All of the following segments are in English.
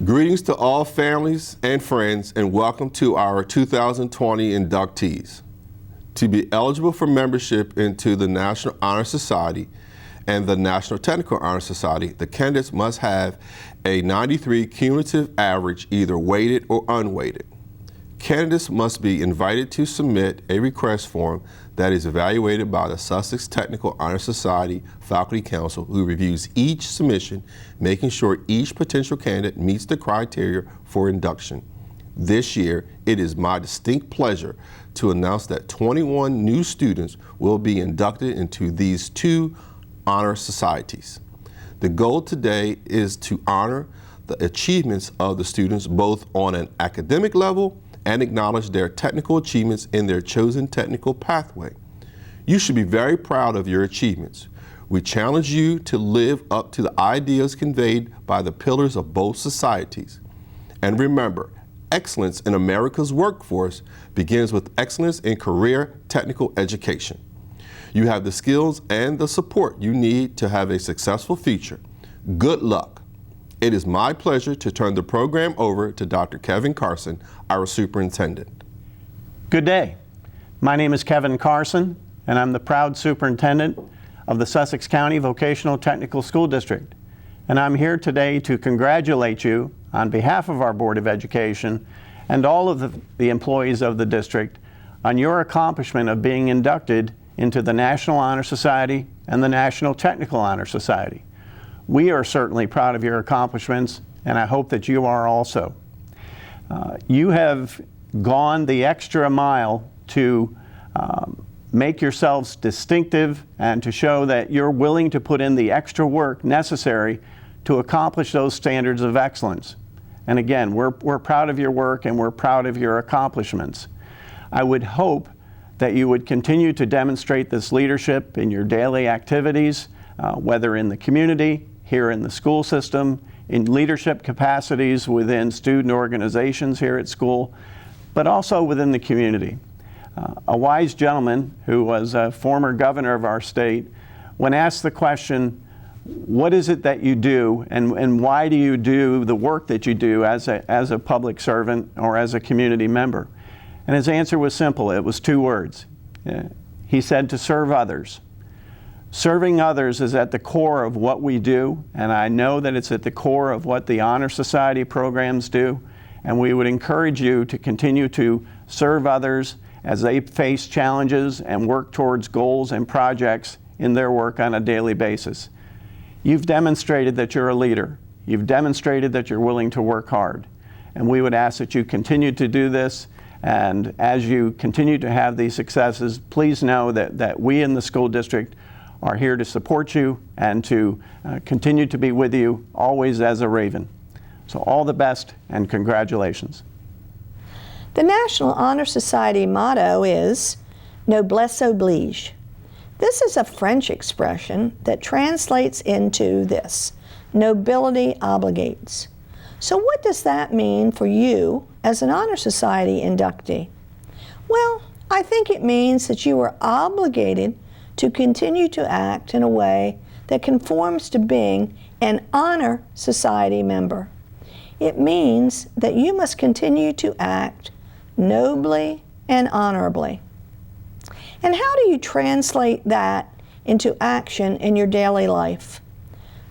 Greetings to all families and friends, and welcome to our 2020 inductees. To be eligible for membership into the National Honor Society and the National Technical Honor Society, the candidates must have a 93 cumulative average, either weighted or unweighted. Candidates must be invited to submit a request form that is evaluated by the Sussex Technical Honor Society Faculty Council, who reviews each submission, making sure each potential candidate meets the criteria for induction. This year, it is my distinct pleasure to announce that 21 new students will be inducted into these two honor societies. The goal today is to honor the achievements of the students both on an academic level and acknowledge their technical achievements in their chosen technical pathway. You should be very proud of your achievements. We challenge you to live up to the ideas conveyed by the pillars of both societies. And remember, excellence in America's workforce begins with excellence in career technical education. You have the skills and the support you need to have a successful future. Good luck. It is my pleasure to turn the program over to Dr. Kevin Carson, our superintendent. Good day. My name is Kevin Carson, and I'm the proud superintendent of the Sussex County Vocational Technical School District. And I'm here today to congratulate you on behalf of our Board of Education and all of the employees of the district on your accomplishment of being inducted into the National Honor Society and the National Technical Honor Society. We are certainly proud of your accomplishments, and I hope that you are also. You have gone the extra mile to make yourselves distinctive and to show that you're willing to put in the extra work necessary to accomplish those standards of excellence. And again, we're proud of your work and we're proud of your accomplishments. I would hope that you would continue to demonstrate this leadership in your daily activities, whether in the community, here in the school system, in leadership capacities within student organizations here at school, but also within the community. A wise gentleman who was a former governor of our state, when asked the question, what is it that you do and why do you do the work that you do as a public servant or as a community member? And his answer was simple. It was two words. He said, to serve others. Serving others is at the core of what we do, and I know that it's at the core of what the Honor Society programs do, and we would encourage you to continue to serve others as they face challenges and work towards goals and projects in their work on a daily basis. You've demonstrated that you're a leader. You've demonstrated that you're willing to work hard, and we would ask that you continue to do this. And as you continue to have these successes, please know that we in the school district are here to support you and to continue to be with you always as a Raven. So all the best and congratulations. The National Honor Society motto is Noblesse oblige. This is a French expression that translates into this: nobility obligates. So what does that mean for you as an Honor Society inductee? Well, I think it means that you are obligated to continue to act in a way that conforms to being an Honor Society member. It means that you must continue to act nobly and honorably. And how do you translate that into action in your daily life?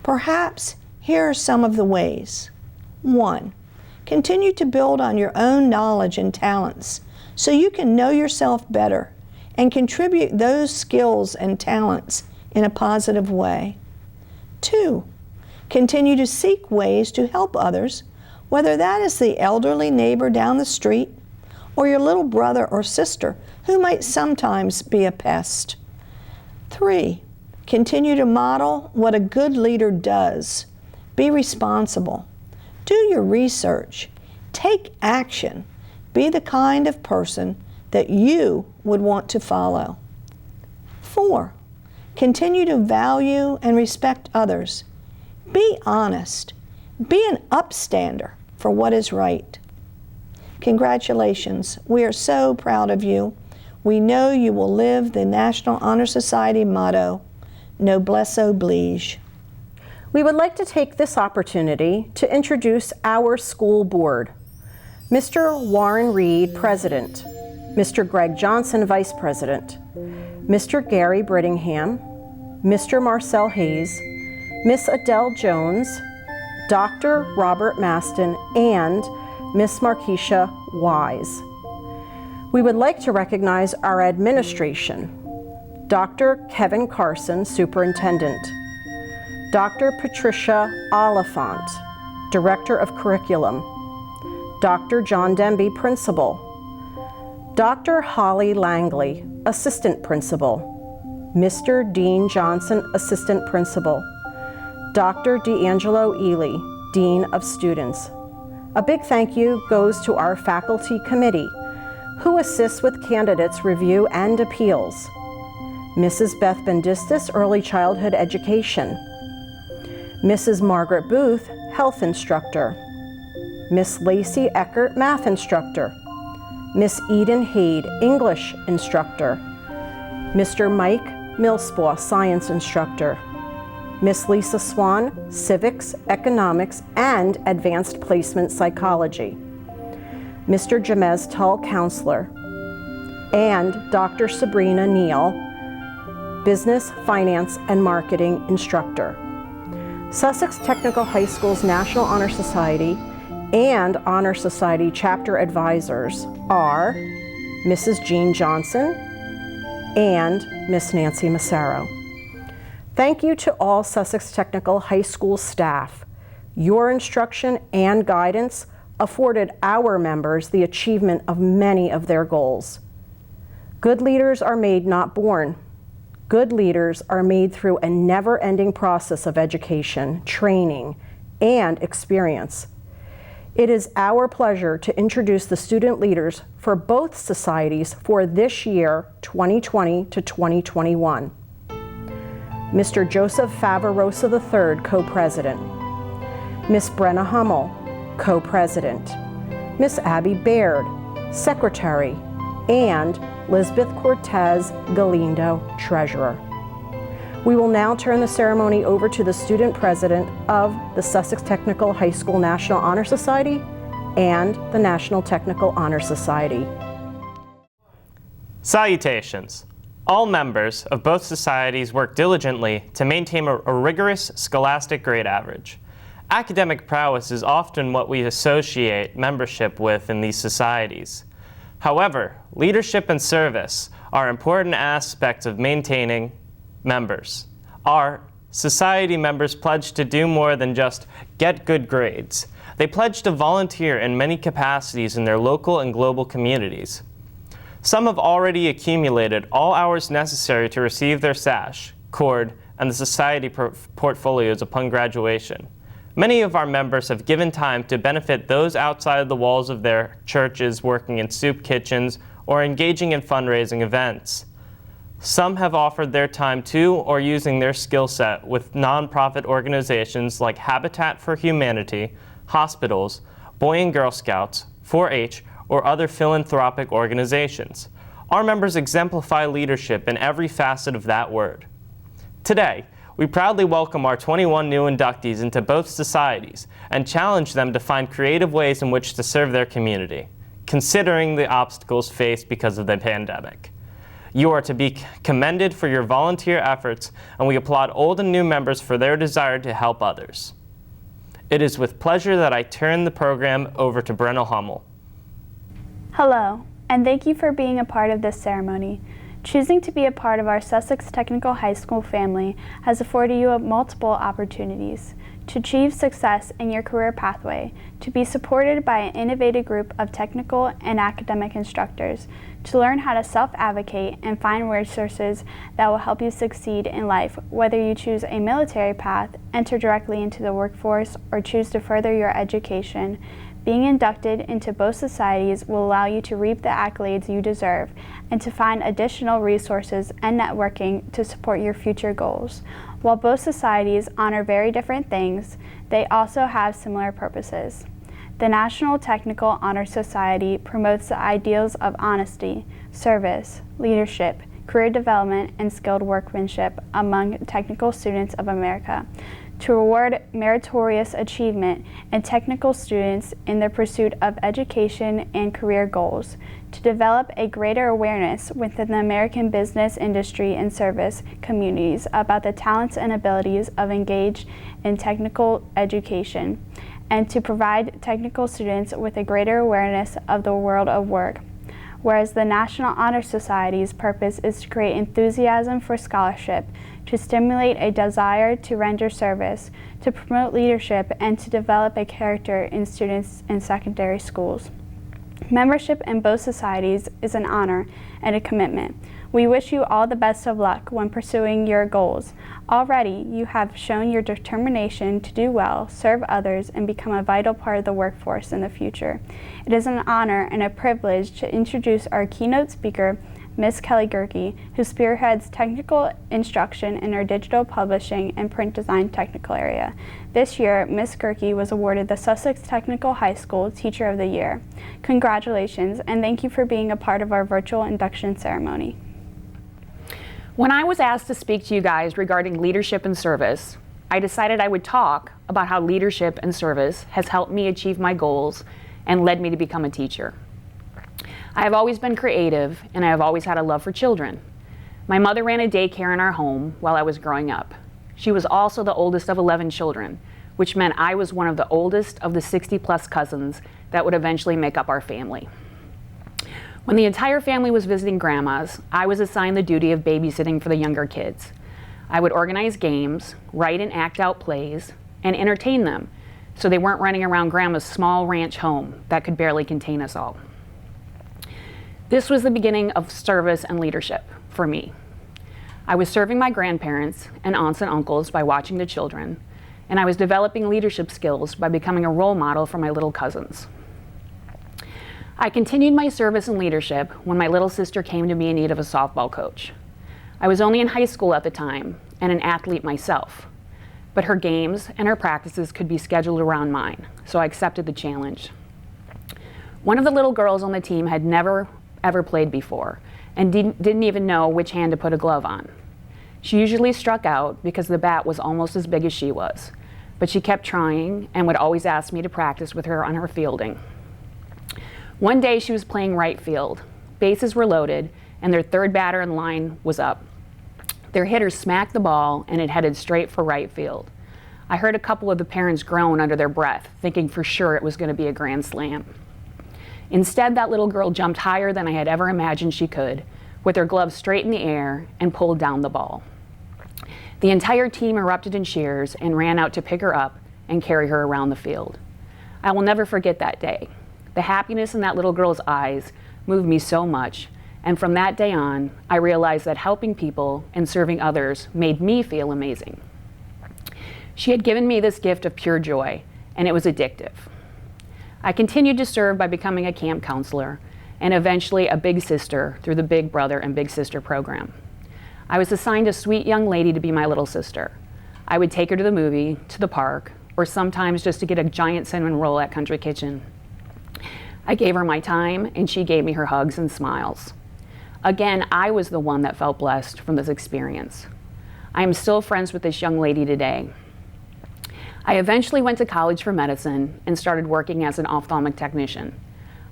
Perhaps here are some of the ways. 1, continue to build on your own knowledge and talents so you can know yourself better and contribute those skills and talents in a positive way. 2, continue to seek ways to help others, whether that is the elderly neighbor down the street or your little brother or sister who might sometimes be a pest. 3, continue to model what a good leader does. Be responsible. Do your research. Take action. Be the kind of person that you would want to follow. 4, continue to value and respect others. Be honest. Be an upstander for what is right. Congratulations. We are so proud of you. We know you will live the National Honor Society motto, Noblesse oblige. We would like to take this opportunity to introduce our school board. Mr. Warren Reed, President. Mr. Greg Johnson, Vice President. Mr. Gary Brittingham. Mr. Marcel Hayes. Miss Adele Jones. Dr. Robert Maston, and Miss Markeisha Wise. We would like to recognize our administration. Dr. Kevin Carson, Superintendent. Dr. Patricia Oliphant, Director of Curriculum. Dr. John Denby, Principal. Dr. Holly Langley, Assistant Principal. Mr. Dean Johnson, Assistant Principal. Dr. D'Angelo Ely, Dean of Students. A big thank you goes to our faculty committee, who assists with candidates' review and appeals. Mrs. Beth Bendistis, Early Childhood Education. Mrs. Margaret Booth, Health Instructor. Miss Lacey Eckert, Math Instructor. Miss Eden Haid, English Instructor. Mr. Mike Millspaugh, Science Instructor. Miss Lisa Swan, Civics, Economics, and Advanced Placement Psychology. Mr. Jamez Tull, Counselor. And Dr. Sabrina Neal, Business, Finance, and Marketing Instructor. Sussex Technical High School's National Honor Society and Honor Society chapter advisors are Mrs. Jean Johnson and Miss Nancy Massaro. Thank you to all Sussex Technical High School staff. Your instruction and guidance afforded our members the achievement of many of their goals. Good leaders are made, not born. Good leaders are made through a never-ending process of education, training, and experience. It is our pleasure to introduce the student leaders for both societies for this year, 2020 to 2021. Mr. Joseph Favarosa III, Co-President. Miss Brenna Hummel, Co-President. Miss Abby Baird, Secretary, and Lisbeth Cortez Galindo, Treasurer. We will now turn the ceremony over to the student president of the Sussex Technical High School National Honor Society and the National Technical Honor Society. Salutations. All members of both societies work diligently to maintain a rigorous scholastic grade average. Academic prowess is often what we associate membership with in these societies. However, leadership and service are important aspects of maintaining members. Our society members pledge to do more than just get good grades. They pledge to volunteer in many capacities in their local and global communities. Some have already accumulated all hours necessary to receive their sash, cord, and the society portfolios upon graduation. Many of our members have given time to benefit those outside the walls of their churches working in soup kitchens or engaging in fundraising events. Some have offered their time to or using their skill set with nonprofit organizations like Habitat for Humanity, hospitals, Boy and Girl Scouts, 4-H, or other philanthropic organizations. Our members exemplify leadership in every facet of that word. Today, we proudly welcome our 21 new inductees into both societies and challenge them to find creative ways in which to serve their community, considering the obstacles faced because of the pandemic. You are to be commended for your volunteer efforts, and we applaud old and new members for their desire to help others. It is with pleasure that I turn the program over to Brenna Hummel. Hello, and thank you for being a part of this ceremony. Choosing to be a part of our Sussex Technical High School family has afforded you multiple opportunities to achieve success in your career pathway, to be supported by an innovative group of technical and academic instructors, to learn how to self-advocate and find resources that will help you succeed in life, whether you choose a military path, enter directly into the workforce, or choose to further your education. Being inducted into both societies will allow you to reap the accolades you deserve and to find additional resources and networking to support your future goals. While both societies honor very different things, they also have similar purposes. The National Technical Honor Society promotes the ideals of honesty, service, leadership, career development, and skilled workmanship among technical students of America. to reward meritorious achievement in technical students in the pursuit of education and career goals, to develop a greater awareness within the American business, industry, and service communities about the talents and abilities of engaged in technical education, and to provide technical students with a greater awareness of the world of work. Whereas the National Honor Society's purpose is to create enthusiasm for scholarship, to stimulate a desire to render service, to promote leadership, and to develop a character in students in secondary schools. Membership in both societies is an honor and a commitment. We wish you all the best of luck when pursuing your goals. Already, you have shown your determination to do well, serve others, and become a vital part of the workforce in the future. It is an honor and a privilege to introduce our keynote speaker, Ms. Kelly Gerke, who spearheads technical instruction in our digital publishing and print design technical area. This year, Ms. Gerke was awarded the Sussex Technical High School Teacher of the Year. Congratulations, and thank you for being a part of our virtual induction ceremony. When I was asked to speak to you guys regarding leadership and service, I decided I would talk about how leadership and service has helped me achieve my goals and led me to become a teacher. I have always been creative, and I have always had a love for children. My mother ran a daycare in our home while I was growing up. She was also the oldest of 11 children, which meant I was one of the oldest of the 60-plus cousins that would eventually make up our family. When the entire family was visiting grandma's, I was assigned the duty of babysitting for the younger kids. I would organize games, write and act out plays, and entertain them, so they weren't running around grandma's small ranch home that could barely contain us all. This was the beginning of service and leadership for me. I was serving my grandparents and aunts and uncles by watching the children, and I was developing leadership skills by becoming a role model for my little cousins. I continued my service and leadership when my little sister came to me in need of a softball coach. I was only in high school at the time and an athlete myself, but her games and her practices could be scheduled around mine, so I accepted the challenge. One of the little girls on the team had never ever played before and didn't even know which hand to put a glove on. She usually struck out because the bat was almost as big as she was, but she kept trying and would always ask me to practice with her on her fielding. One day she was playing right field. Bases were loaded and their third batter in line was up. Their hitter smacked the ball and it headed straight for right field. I heard a couple of the parents groan under their breath, thinking for sure it was going to be a grand slam. Instead, that little girl jumped higher than I had ever imagined she could, with her gloves straight in the air, and pulled down the ball. The entire team erupted in cheers and ran out to pick her up and carry her around the field. I will never forget that day. The happiness in that little girl's eyes moved me so much, and from that day on, I realized that helping people and serving others made me feel amazing. She had given me this gift of pure joy, and it was addictive. I continued to serve by becoming a camp counselor and eventually a big sister through the Big Brother and Big Sister program. I was assigned a sweet young lady to be my little sister. I would take her to the movie, to the park, or sometimes just to get a giant cinnamon roll at Country Kitchen. I gave her my time and she gave me her hugs and smiles. Again, I was the one that felt blessed from this experience. I am still friends with this young lady today. I eventually went to college for medicine and started working as an ophthalmic technician.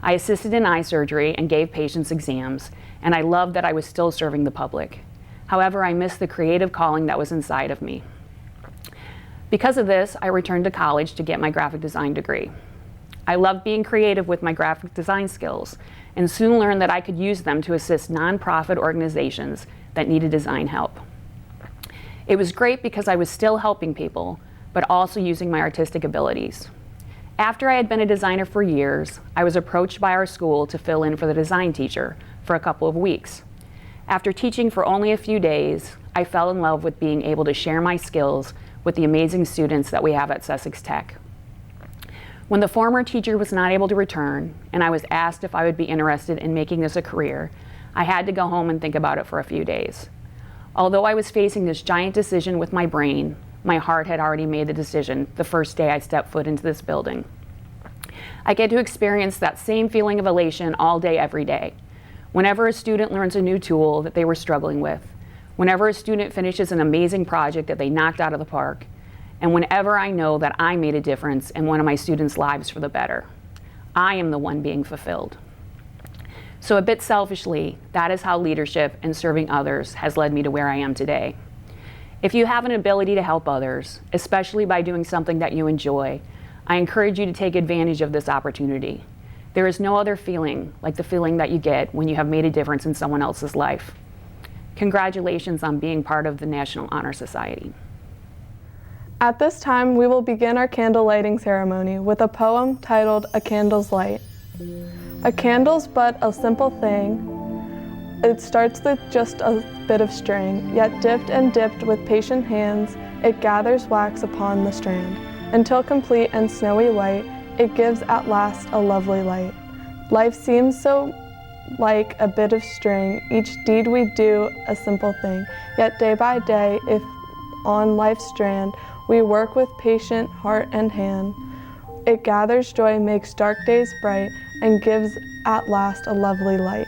I assisted in eye surgery and gave patients exams, and I loved that I was still serving the public. However, I missed the creative calling that was inside of me. Because of this, I returned to college to get my graphic design degree. I loved being creative with my graphic design skills and soon learned that I could use them to assist nonprofit organizations that needed design help. It was great because I was still helping people, but also using my artistic abilities. After I had been a designer for years, I was approached by our school to fill in for the design teacher for a couple of weeks. After teaching for only a few days, I fell in love with being able to share my skills with the amazing students that we have at Sussex Tech. When the former teacher was not able to return, and I was asked if I would be interested in making this a career, I had to go home and think about it for a few days. Although I was facing this giant decision with my brain, my heart had already made the decision the first day I stepped foot into this building. I get to experience that same feeling of elation all day, every day. Whenever a student learns a new tool that they were struggling with, whenever a student finishes an amazing project that they knocked out of the park, and whenever I know that I made a difference in one of my students' lives for the better. I am the one being fulfilled. So a bit selfishly, that is how leadership and serving others has led me to where I am today. If you have an ability to help others, especially by doing something that you enjoy, I encourage you to take advantage of this opportunity. There is no other feeling like the feeling that you get when you have made a difference in someone else's life. Congratulations on being part of the National Honor Society. At this time, we will begin our candle lighting ceremony with a poem titled A Candle's Light. A candle's but a simple thing. It starts with just a bit of string, yet dipped and dipped with patient hands, it gathers wax upon the strand. Until complete and snowy white, it gives at last a lovely light. Life seems so like a bit of string, each deed we do a simple thing. Yet day by day, if on life's strand, we work with patient heart and hand, it gathers joy, makes dark days bright, and gives at last a lovely light.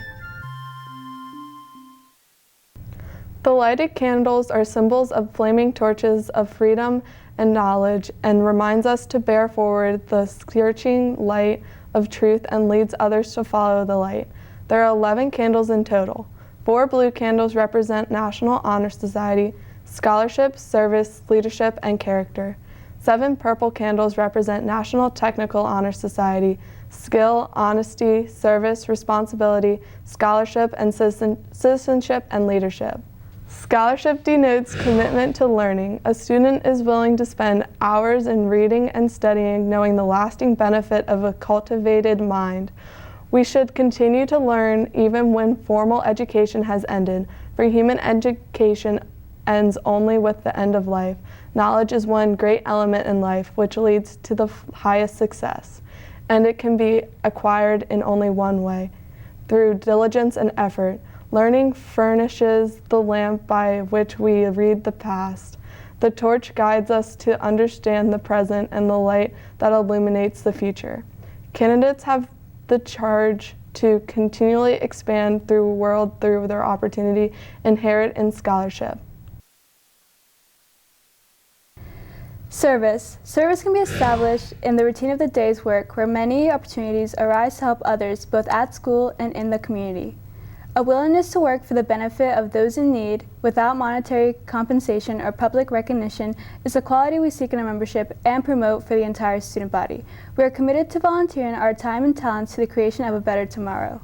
The lighted candles are symbols of flaming torches of freedom and knowledge, and reminds us to bear forward the scorching light of truth and leads others to follow the light. There are 11 candles in total. 4 blue candles represent National Honor Society, scholarship, service, leadership, and character. 7 purple candles represent National Technical Honor Society, skill, honesty, service, responsibility, scholarship, and citizenship and leadership. Scholarship denotes commitment to learning. A student is willing to spend hours in reading and studying, knowing the lasting benefit of a cultivated mind. We should continue to learn even when formal education has ended, for human education ends only with the end of life. Knowledge is one great element in life which leads to the highest success, and it can be acquired in only one way, through diligence and effort. Learning furnishes the lamp by which we read the past. The torch guides us to understand the present and the light that illuminates the future. Candidates have the charge to continually expand through the world through their opportunity inherent in scholarship. Service. Service can be established in the routine of the day's work, where many opportunities arise to help others both at school and in the community. A willingness to work for the benefit of those in need without monetary compensation or public recognition is a quality we seek in our membership and promote for the entire student body. We are committed to volunteering our time and talents to the creation of a better tomorrow.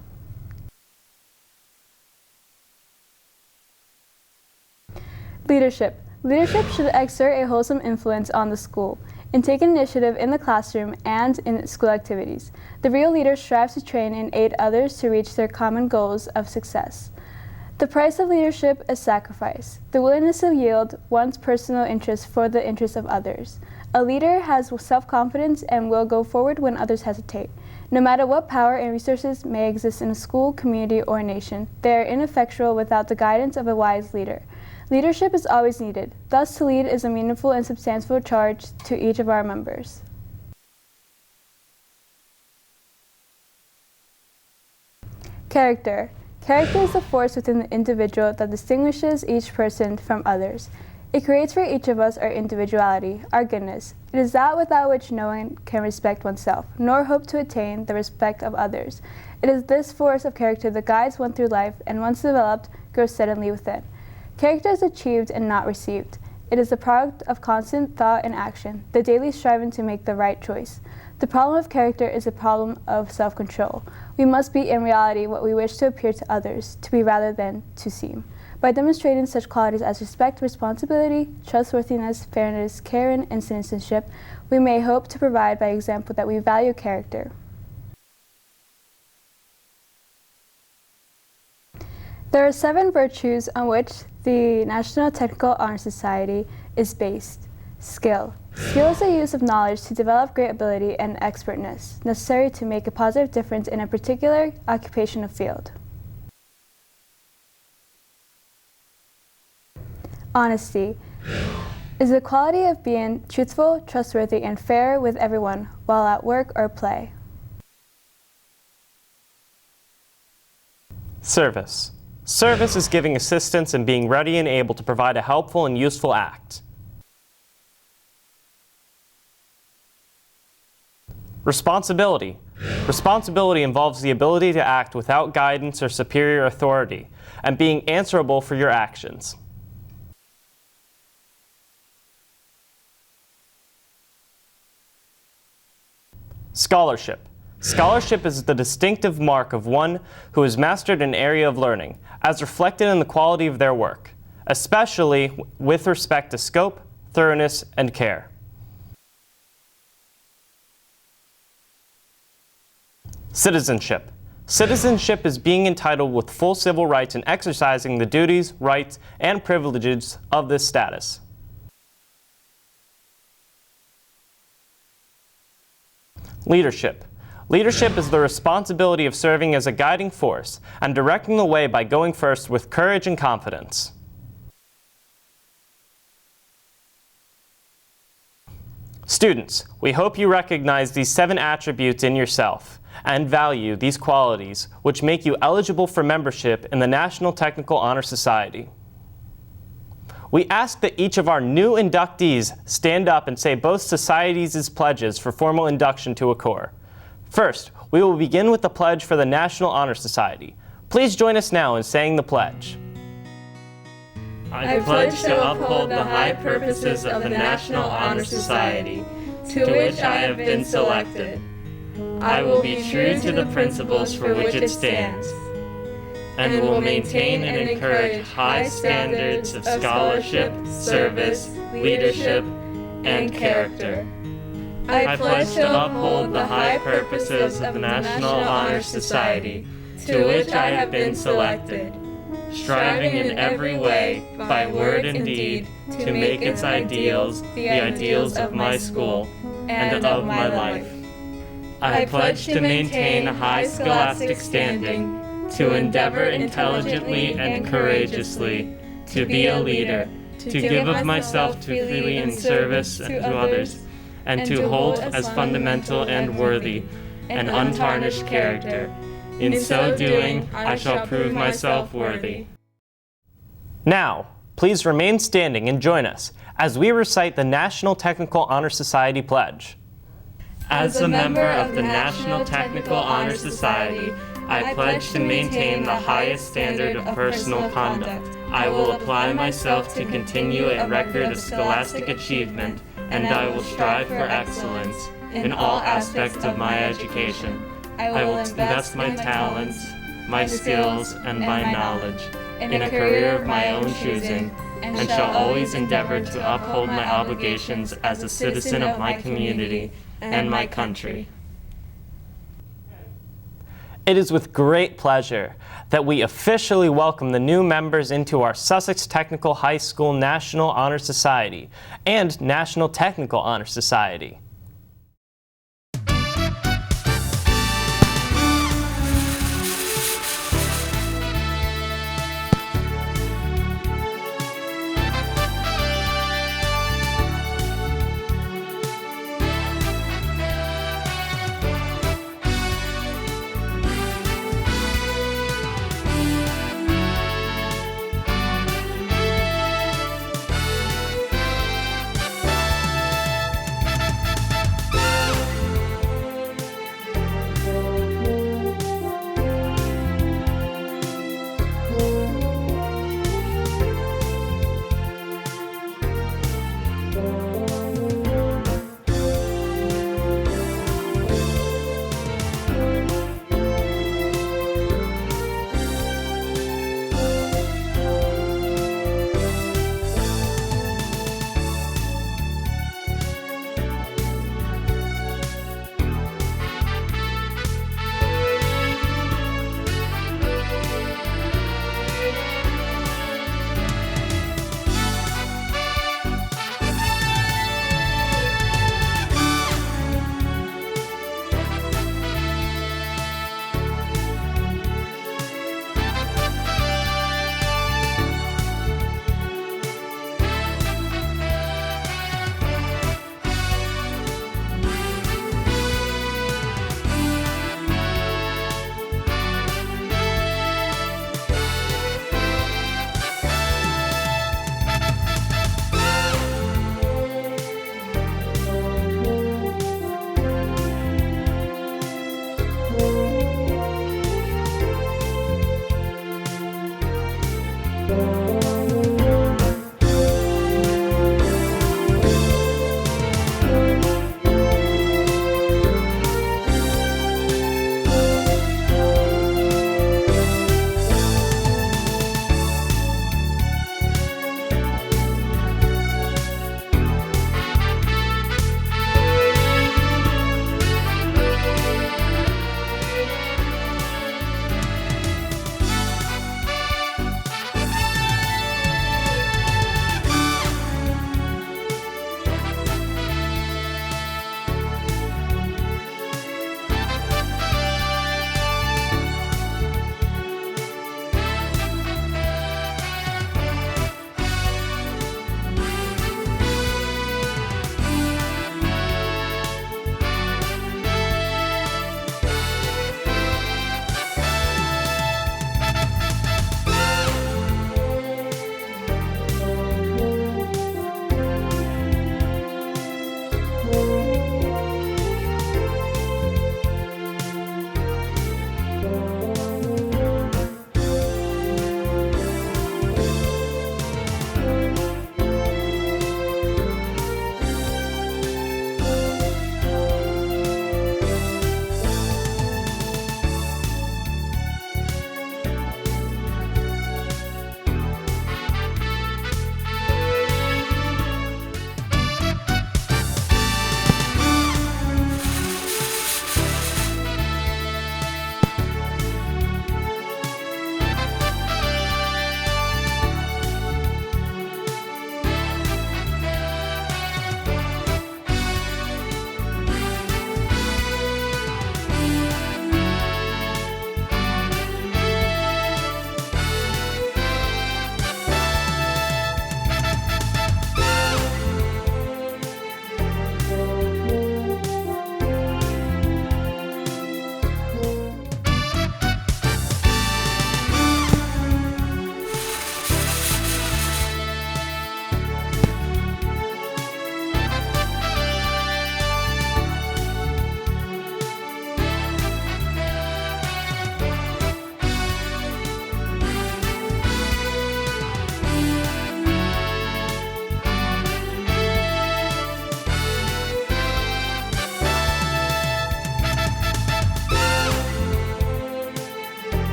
Leadership. Leadership should exert a wholesome influence on the school and take initiative in the classroom and in school activities. The real leader strives to train and aid others to reach their common goals of success. The price of leadership is sacrifice, the willingness to yield one's personal interests for the interests of others. A leader has self-confidence and will go forward when others hesitate. No matter what power and resources may exist in a school, community, or nation, they are ineffectual without the guidance of a wise leader. Leadership is always needed. Thus, to lead is a meaningful and substantial charge to each of our members. Character. Character is the force within the individual that distinguishes each person from others. It creates for each of us our individuality, our goodness. It is that without which no one can respect oneself, nor hope to attain the respect of others. It is this force of character that guides one through life, and once developed, grows steadily within. Character is achieved and not received. It is the product of constant thought and action, the daily striving to make the right choice. The problem of character is a problem of self-control. We must be in reality what we wish to appear to others, to be rather than to seem. By demonstrating such qualities as respect, responsibility, trustworthiness, fairness, care, and citizenship, we may hope to provide by example that we value character. There are 7 virtues on which the National Technical Honor Society is based. Skill. Skill is the use of knowledge to develop great ability and expertness necessary to make a positive difference in a particular occupational field. Honesty is the quality of being truthful, trustworthy, and fair with everyone while at work or play. Service. Service is giving assistance and being ready and able to provide a helpful and useful act. Responsibility. Responsibility involves the ability to act without guidance or superior authority, and being answerable for your actions. Scholarship. Scholarship is the distinctive mark of one who has mastered an area of learning, as reflected in the quality of their work, especially with respect to scope, thoroughness, and care. Citizenship. Citizenship is being entitled with full civil rights and exercising the duties, rights, and privileges of this status. Leadership. Leadership is the responsibility of serving as a guiding force and directing the way by going first with courage and confidence. Students, we hope you recognize these 7 attributes in yourself and value these qualities which make you eligible for membership in the National Technical Honor Society. We ask that each of our new inductees stand up and say both societies' pledges for formal induction to occur. First, we will begin with the pledge for the National Honor Society. Please join us now in saying the pledge. I pledge to uphold the high purposes of the National Honor Society, to which I have been selected. I will be true to the principles for which it stands, and will maintain and encourage high standards of scholarship, service, leadership, and character. I pledge to uphold the high purposes of the National Honor Society, to which I have been selected, striving in every way, by word and deed, to make its ideals the ideals of my school and of my life. I pledge to maintain a high scholastic standing, to endeavor intelligently and courageously, to be a leader, to give of myself to freely in service to others, and to hold as fundamental and worthy an untarnished character. In so doing, I shall prove myself worthy. Now, please remain standing and join us as we recite the National Technical Honor Society Pledge. As a member of the National Technical Honor Society, I pledge to maintain the highest standard of personal conduct. I will apply myself to continue a record of scholastic achievement, and I will strive for excellence in all aspects of my education. I will invest my talents, my skills, and my knowledge in a career of my own choosing, and shall always endeavor to uphold my obligations as a citizen of my community and my country. It is with great pleasure that we officially welcome the new members into our Sussex Technical High School National Honor Society and National Technical Honor Society.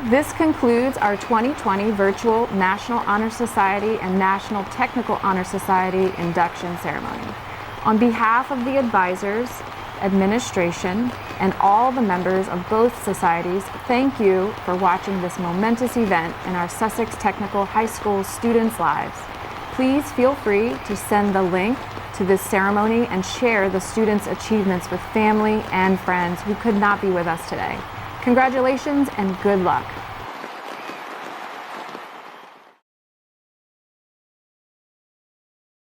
This concludes our 2020 virtual National Honor Society and National Technical Honor Society induction ceremony. On behalf of the advisors, administration, and all the members of both societies, thank you for watching this momentous event in our Sussex Technical High School students' lives. Please feel free to send the link to this ceremony and share the students' achievements with family and friends who could not be with us today. Congratulations and good luck.